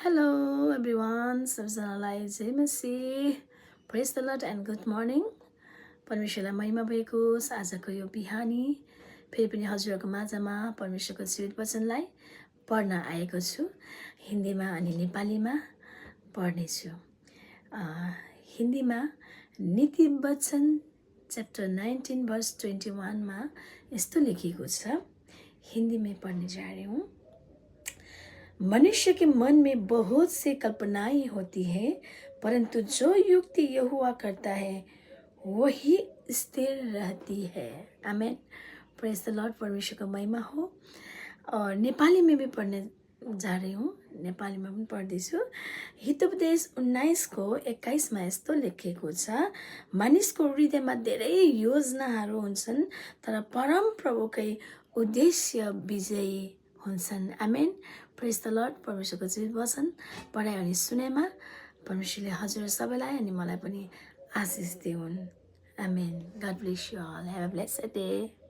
Hello everyone, सबजनालाई जय मसीह, praise the Lord and good morning. परमेश्वरलाई महिमा भएको आजको यो बिहानी फेरि पनि हजुरहरूको माझमा परमेश्वरको जीवित वचनलाई पढ्न आएको छु। हिन्दीमा अनि नेपालीमा पढ्नेछु। हिन्दीमा नीति वचन च्याप्टर 19 वर्स 21 मा यस्तो लेखिएको छ। हिंदी में पढ़ने जा रही हूँ। मनुष्य के मन में बहुत से कल्पनाएं होती है, परंतु जो युक्ति यहोवा करता है वही स्थिर रहती है। आमेन। प्रेज द लॉर्ड। परमेश्वर का महिमा हो। और नेपाली में भी पढ़ने जा रही हूँ। नेपाली में पनि पढ्दैछु। हितोपदेश 19 को 21 मा यस्तो लेखेको छ, मानिसको हृदयमा धेरै योजनाहरू हुन्छन्, तर परम प्रभुकै उद्देश्य विजयी हुन्छन्। आमेन। प्रेज द लर्ड। परमेश्वरको जीवित वचन पढाइ अनि सुनेमा परमेश्वरले हजुर सबैलाई अनि मलाई पनि आशिष दिउन्। Amen. God bless you all. Have a blessed day.